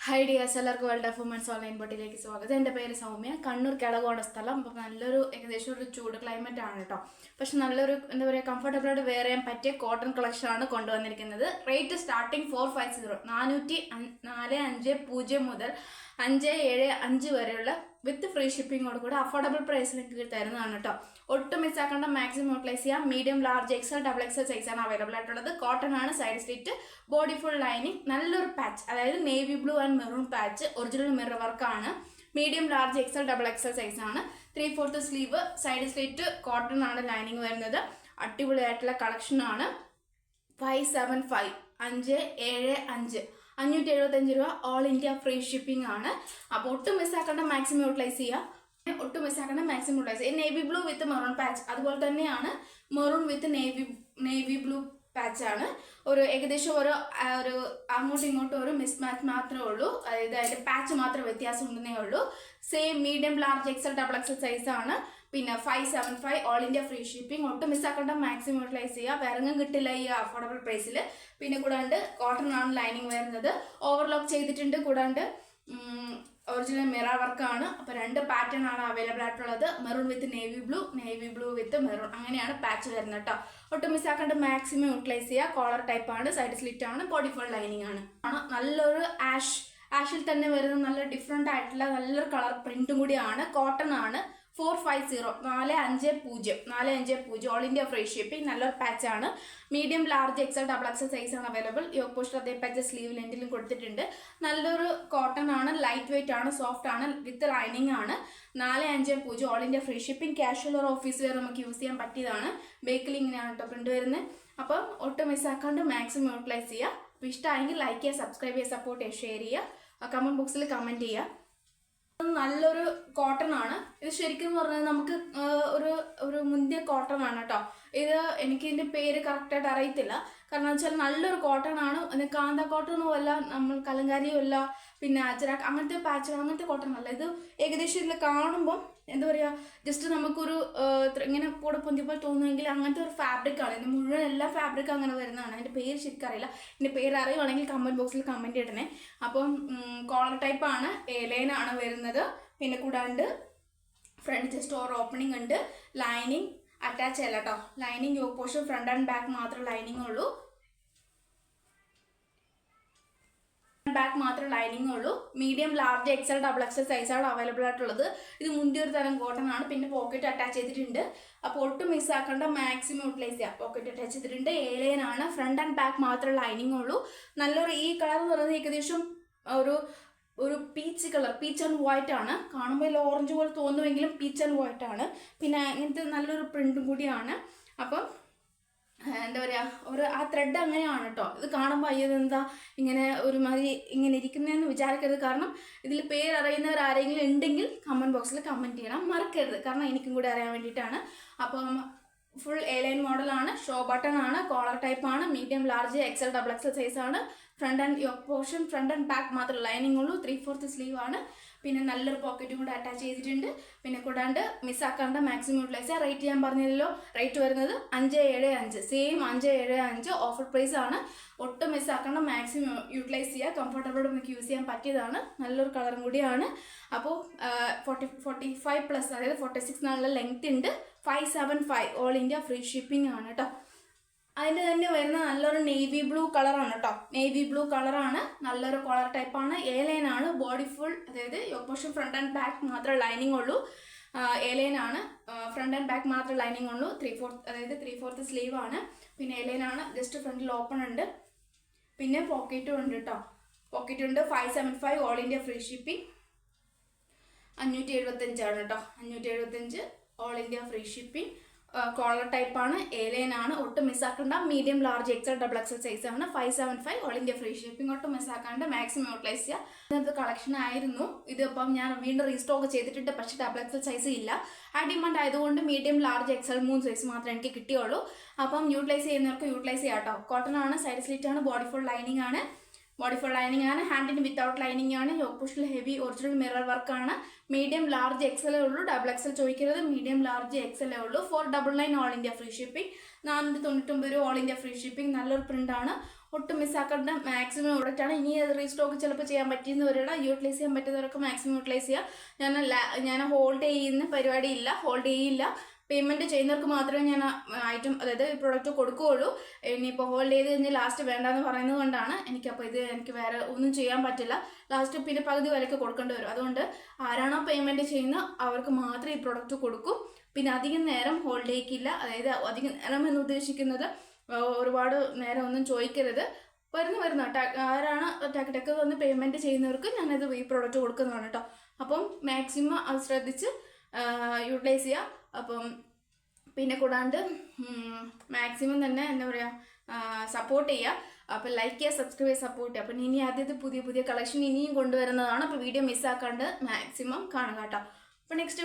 Hi dears, എല്ലാവർക്കും world of women's online ബോട്ടിലേക്ക് സ്വാഗതം. എൻ്റെ പേര് സൗമ്യ. കണ്ണൂർ കിളകോണ സ്ഥലം. അപ്പോൾ നല്ലൊരു ഏകദേശം ഒരു ചൂട് ക്ലൈമറ്റ് ആണ് കേട്ടോ. പക്ഷെ നല്ലൊരു എന്താ പറയുക, കംഫർട്ടബിൾ ആയിട്ട് വെയർ ചെയ്യാൻ പറ്റിയ കോട്ടൺ കളക്ഷൻ ആണ് കൊണ്ടുവന്നിരിക്കുന്നത്. റേറ്റ് സ്റ്റാർട്ടിങ് 450 450 മുതൽ 575 വരെയുള്ള വിത്ത് ഫ്രീ ഷിപ്പിങ്ങോട് കൂടെ അഫോർഡബിൾ പ്രൈസിൽ തരുന്നതാണ് കേട്ടോ. ഒട്ടും മിസ്സാക്കേണ്ട, മാക്സിമം യൂട്ടിലൈസ് ചെയ്യാം. Medium, large, XL, double XL സൈസാണ് അവൈലബിൾ ആയിട്ടുള്ളത്. കോട്ടൺ ആണ്, side slit, body full lining, നല്ലൊരു പാച്ച്, അതായത് navy blue and maroon patch, original mirror വർക്കാണ്. Medium, large, XL, double XL സൈസാണ്. 3/4 സ്ലീവ്, സൈഡ് സ്ലിറ്റ്, കോട്ടൺ ആണ് lining വരുന്നത്. അടിപൊളിയായിട്ടുള്ള കളക്ഷൻ ആണ്. 575 575 575 രൂപ, ഓൾ ഇന്ത്യ ഫ്രീ ഷിപ്പിംഗ് ആണ്. അപ്പോൾ ഒട്ടും മിസ്സാക്കേണ്ട, മാക്സിമം യൂട്ടിലൈസ് ചെയ്യുക. ഒട്ടും മിസ്സാക്കേണ്ട, മാക്സിമം യൂട്ടിലൈസ് ചെയ്യുക. നേവി ബ്ലൂ വിത്ത് മെറൂൺ പാച്ച്, അതുപോലെ തന്നെയാണ് മെറൂൺ വിത്ത് നേവി ബ്ലൂ പാച്ച് ആണ്. ഒരു ഏകദേശം ഒരു അങ്ങോട്ടും ഇങ്ങോട്ടും ഒരു മിസ് മാച്ച് മാത്രമേ ഉള്ളൂ, അതായത് അതിന്റെ പാച്ച് മാത്രം വ്യത്യാസം ഉണ്ടെന്നേ ഉള്ളൂ. Same medium, large, XL, double XL size ആണ്. പിന്നെ 575 ഓൾ ഇന്ത്യ ഫ്രീ ഷിപ്പിംഗ്. ഒട്ടും മിസ്സാക്കേണ്ട, മാക്സിമം യൂട്ടിലൈസ് ചെയ്യുക. വേറെങ്ങും കിട്ടില്ല ഈ അഫോർഡബിൾ പ്രൈസിൽ. പിന്നെ കൂടാണ്ട് കോട്ടൺ ആണ് ലൈനിങ് വരുന്നത്. ഓവർലോക്ക് ചെയ്തിട്ടുണ്ട്. കൂടാണ്ട് ഒറിജിനൽ മിറർ വർക്കാണ്. അപ്പോൾ 2 പാറ്റേൺ ആണ് അവൈലബിൾ ആയിട്ടുള്ളത്. മെറൂൺ വിത്ത് നേവി ബ്ലൂ വിത്ത് മെറൂൺ, അങ്ങനെയാണ് പാച്ച് വരുന്നത് കേട്ടോ. ഒട്ടും മിസ്സാക്കേണ്ട, മാക്സിമം യൂട്ടിലൈസ് ചെയ്യുക. കോളർ ടൈപ്പ് ആണ്, സൈഡ് സ്ലിറ്റ് ആണ്, ബോഡി ഫുൾ ലൈനിങ് ആണ്. നല്ലൊരു ആഷിൽ തന്നെ വരുന്ന നല്ല ഡിഫറെന്റ് ആയിട്ടുള്ള നല്ലൊരു കളർ പ്രിന്റും കൂടിയാണ്. കോട്ടൺ ആണ്. 450 450 ഓൾ ഇന്ത്യ ഫ്രീ ഷിപ്പിംഗ്. നല്ലൊരു പാച്ച് ആണ്. Medium, large, XL, double XL size ആണ് അവൈലബിൾ. യോക്ക് പോസ്റ്റർ അതേ പാച്ച് സ്ലീവ് ലെന്റിലും കൊടുത്തിട്ടുണ്ട്. നല്ലൊരു കോട്ടൺ ആണ്, ലൈറ്റ് വെയിറ്റ് ആണ്, സോഫ്റ്റ് ആണ്, വിത്ത് ലൈനിങ് ആണ്. 450 all India free shipping. Casual or office wear നമുക്ക് യൂസ് ചെയ്യാൻ പറ്റിയതാണ്. ബേക്കിൽ ഇങ്ങനെയാണ് കേട്ടോ പ്രിന്റ് വരുന്നത്. അപ്പം ഒട്ടും മിസ്സാക്കാണ്ട് മാക്സിമം യൂട്ടിലൈസ് ചെയ്യുക. അപ്പോൾ ഇഷ്ടമായെങ്കിൽ ലൈക്ക് ചെയ്യുക, സബ്സ്ക്രൈബ് ചെയ്യുക, സപ്പോർട്ട് ചെയ്യുക, ഷെയർ ചെയ്യുക, കമന്റ് ബോക്സിൽ കമന്റ് ചെയ്യുക. നല്ലൊരു കോട്ടൺ ആണ് ഇത്. ശരിക്കും പറഞ്ഞാൽ നമുക്ക് ഒരു മുന്തിയ കോട്ടൺ ആണ് കേട്ടോ. ഇത് എനിക്ക് ഇതിന്റെ പേര് കറക്റ്റായിട്ട് അറിയത്തില്ല. കാരണം വെച്ചാൽ നല്ലൊരു കോട്ടൺ ആണ്. കാന്ത കോട്ടണും അല്ല, നമ്മൾ കലങ്കാരിയും അല്ല, പിന്നെ അജറാക്ക് അങ്ങനത്തെ പാച്ച് അങ്ങനത്തെ കോട്ടൺ അല്ല. ഇത് ഏകദേശം ഇതിൽ കാണുമ്പോൾ എന്താ പറയുക, ജസ്റ്റ് നമുക്കൊരു ഇങ്ങനെ കൂടെ പൊന്തിപ്പോൾ തോന്നുമെങ്കിൽ അങ്ങനത്തെ ഒരു ഫാബ്രിക് ആണ്. ഇത് മുഴുവൻ എല്ലാ ഫാബ്രിക്കും അങ്ങനെ വരുന്നതാണ്. അതിൻ്റെ പേര് ശരിക്കും അറിയില്ല. ഇതിൻ്റെ പേര് അറിയുവാണെങ്കിൽ കമൻറ്റ് ബോക്സിൽ കമൻറ്റ് ഇടണേ. അപ്പം കോളർ ടൈപ്പ് ആണ്, എലൈൻ ആണ് വരുന്നത്. പിന്നെ കൂടാണ്ട് ഫ്രണ്ട് ചെസ്റ്റ് ഓർ ഓപ്പണിംഗ് ഉണ്ട്. ലൈനിങ് അറ്റാച്ച് അല്ല കേട്ടോ. Lining yoke portion front and back മാത്രം ലൈനിങ് ഉള്ളൂ. ബാക്ക് മാത്രം ലൈനിങ് ഉള്ളൂ. Medium, large, XL, double XL സൈസാണ് അവൈലബിൾ ആയിട്ടുള്ളത്. ഇത് മുന്തിയൊരു തരം കോട്ടൺ ആണ്. പിന്നെ പോക്കറ്റ് അറ്റാച്ച് ചെയ്തിട്ടുണ്ട്. അപ്പോൾ ഒട്ടും മിസ്സാക്കേണ്ട, മാക്സിമം യൂട്ടിലൈസ് ചെയ്യാം. പോക്കറ്റ് അറ്റാച്ച് ചെയ്തിട്ടുണ്ട്. ഏലൈൻ ആണ്. ഫ്രണ്ട് ആൻഡ് ബാക്ക് മാത്രം ലൈനിങ് ഉള്ളൂ. നല്ലൊരു ഈ കളർ എന്ന് പറയുന്നത് ഏകദേശം ഒരു peach colour, peach and white ആണ്. കാണുമ്പോൾ ഓറഞ്ച് പോലെ തോന്നുമെങ്കിലും പീച്ച് ആൻഡ് വൈറ്റ് ആണ്. പിന്നെ ഇങ്ങനത്തെ നല്ലൊരു പ്രിന്റും കൂടിയാണ്. അപ്പം എന്താ പറയുക, ആ ത്രെഡ് അങ്ങനെയാണ് കേട്ടോ. ഇത് കാണുമ്പോൾ അയ്യതെന്താ ഇങ്ങനെ ഒരുമാതിരി ഇങ്ങനെ ഇരിക്കുന്നതെന്ന് വിചാരിക്കരുത്. കാരണം ഇതിൽ പേര് അറിയുന്നവർ ആരെങ്കിലും ഉണ്ടെങ്കിൽ കമൻറ്റ് ബോക്സിൽ കമൻറ്റ് ചെയ്യണം, മറക്കരുത്. കാരണം എനിക്കും കൂടി അറിയാൻ വേണ്ടിയിട്ടാണ്. അപ്പം ഫുൾ എലൈൻ മോഡലാണ്. ഷോ ബട്ടൺ ആണ്. കോളർ ടൈപ്പ് ആണ്. Medium, large, XL, double XL size ആണ്. Front and yoke portion front and back മാത്രം ലൈനിങ് ഉള്ളൂ. 3/4 സ്ലീവ് ആണ്. പിന്നെ നല്ലൊരു പോക്കറ്റും കൂടെ അറ്റാച്ച് ചെയ്തിട്ടുണ്ട്. പിന്നെ കൂടാണ്ട് മിസ്സാക്കാണ്ട, മാക്സിമം യൂട്ടിലൈസ്. റേറ്റ് ഞാൻ പറഞ്ഞല്ലോ, റേറ്റ് വരുന്നത് 575, സെയിം 575 ഓഫർ പ്രൈസ് ആണ്. ഒട്ടും മിസ്സാക്കാണ്ട, മാക്സിമം യൂട്ടിലൈസ് ചെയ്യുക. കംഫർട്ടബിൾ നമുക്ക് യൂസ് ചെയ്യാൻ പറ്റിയതാണ്. നല്ലൊരു കളറും കൂടിയാണ്. അപ്പോൾ 45+, അതായത് 46 നല്ല ലെങ്ത് ഉണ്ട്. 575 ഓൾ ഇന്ത്യ ഫ്രീ ഷിപ്പിംഗ് ആണ് കേട്ടോ. അതിൻ്റെ തന്നെ വരുന്ന നല്ലൊരു നേവി ബ്ലൂ കളറാണ് കേട്ടോ. നേവി ബ്ലൂ കളറാണ്. നല്ലൊരു കോളർ ടൈപ്പാണ്. എലൈൻ ആണ്. ബോഡി ഫുൾ, അതായത് yoke portion front and back മാത്രം ലൈനിങ് ഉള്ളൂ. എലൈൻ ആണ്. ഫ്രണ്ട് ആൻഡ് ബാക്ക് മാത്രം ലൈനിങ് ഉള്ളൂ. 3/4 സ്ലീവ് ആണ്. പിന്നെ എലൈൻ ആണ്. ജസ്റ്റ് ഫ്രണ്ടിൽ ഓപ്പൺ ഉണ്ട്. പിന്നെ പോക്കറ്റും ഉണ്ട് കേട്ടോ. പോക്കറ്റ് ഉണ്ട്. 575 ഓൾ ഇന്ത്യ ഫ്രീ ഷിപ്പിംഗ്. 575 ആണ് കേട്ടോ. 575 all India free shipping. Collar type ആണ്. എലൈൻ ആണ്. ഒട്ടും മിസ്സാക്കണ്ട. Medium, large, XL, double XL size ആണ്. 575 ഓൾ ഇന്ത്യ ഫ്രീ ഷിപ്പിംഗ്. ഒട്ടും മിസ്സാക്കാണ്ട് മാക്സിമം യൂട്ടിലൈസ് ചെയ്യുക. ഇന്നത്തെ കളക്ഷൻ ആയിരുന്നു. ഇതിപ്പം ഞാൻ വീണ്ടും റീസ്റ്റോക്ക് ചെയ്തിട്ടുണ്ട്. പക്ഷേ ഡബിൾ എക്സൽ സൈസ് ഇല്ല. ആ ഡിമാൻഡ് ആയതുകൊണ്ട് മീഡിയം, ലാർജ്, എക്സൽ 3 സൈസ് മാത്രമേ എനിക്ക് കിട്ടിയുള്ളൂ. അപ്പം യൂട്ടിലൈസ് ചെയ്യുന്നവർക്ക് യൂട്ടിലൈസ് ചെയ്യാം കേട്ടോ. കോട്ടൺ ആണ്. സൈഡ് സ്ലിറ്റ് ആണ്. ബോഡി ഫുൾ ലൈനിങ് ആണ്. ഹാൻഡിന് വിത്തൗട്ട് ലൈനിങ് ആണ്. യോക്ക് പോർഷനിൽ ഹെവി ഒറിജിനൽ മിറർ വർക്കാണ്. മീഡിയം, ലാർജ്, എക്സലേ ഉള്ളൂ. ഡബിൾ എക്സൽ ചോദിക്കരുത്. മീഡിയം, ലാർജ്, എക്സലേ ഉള്ളൂ. 499 all India free shipping. 499 all India free shipping. നല്ലൊരു പ്രിന്റ് ആണ്. ഒട്ടും മിസ്സാക്കേണ്ട മാക്സിമം പ്രൊഡക്റ്റാണ്. ഇനി അത് റീസ്റ്റോക്ക് ചിലപ്പോൾ ചെയ്യാൻ പറ്റുന്നവരുടെ യൂട്ടിലൈസ് ചെയ്യാൻ പറ്റുന്നവരൊക്കെ മാക്സിമം യൂട്ടിലൈസ് ചെയ്യുക. ഞാൻ ഹോൾഡ് ചെയ്യുന്ന പരിപാടിയില്ല, ഹോൾഡ് ചെയ്യില്ല. പേയ്മെൻറ്റ് ചെയ്യുന്നവർക്ക് മാത്രമേ ഞാൻ ഐറ്റം, അതായത് ഈ പ്രൊഡക്റ്റ് കൊടുക്കുകയുള്ളൂ. ഇനിയിപ്പോൾ ഹോൾഡ് ചെയ്ത് കഴിഞ്ഞ് ലാസ്റ്റ് വേണ്ടാന്ന് പറയുന്നത് കൊണ്ടാണ് എനിക്കപ്പോൾ എനിക്ക് വേറെ ഒന്നും ചെയ്യാൻ പറ്റില്ല. ലാസ്റ്റ് പിന്നെ പകുതി വിലയ്ക്ക് കൊടുക്കേണ്ടി വരും. അതുകൊണ്ട് ആരാണോ പേയ്മെൻറ്റ് ചെയ്യുന്നത് അവർക്ക് മാത്രമേ ഈ പ്രൊഡക്റ്റ് കൊടുക്കൂ. പിന്നെ അധികം നേരം ഹോൾഡ് ചെയ്യിക്കില്ല. അതായത് അധികം നേരം എന്ന് ഉദ്ദേശിക്കുന്നത് ഒരുപാട് നേരം ഒന്നും ചോദിക്കരുത്. വരുന്ന ആരാണ് ടെക്ക് വന്ന് പേയ്മെൻറ്റ് ചെയ്യുന്നവർക്ക് ഞാനത് ഈ പ്രൊഡക്റ്റ് കൊടുക്കുന്നതാണ് കേട്ടോ. അപ്പം മാക്സിമം അത് ശ്രദ്ധിച്ച് യൂട്ടിലൈസ് ചെയ്യുക. അപ്പം പിന്നെ കൂടാണ്ട് മാക്സിമം തന്നെ എന്താ പറയുക, സപ്പോർട്ട് ചെയ്യുക. അപ്പോൾ ലൈക്ക് ചെയ്യുക, സബ്സ്ക്രൈബ് ചെയ്യുക, സപ്പോർട്ട് ചെയ്യുക. അപ്പം ഇനി ആദ്യത്തെ പുതിയ കളക്ഷൻ ഇനിയും കൊണ്ടുവരുന്നതാണ്. അപ്പോൾ വീഡിയോ മിസ്സാക്കാണ്ട് മാക്സിമം കാണുക കേട്ടോ. അപ്പോൾ നെക്സ്റ്റ്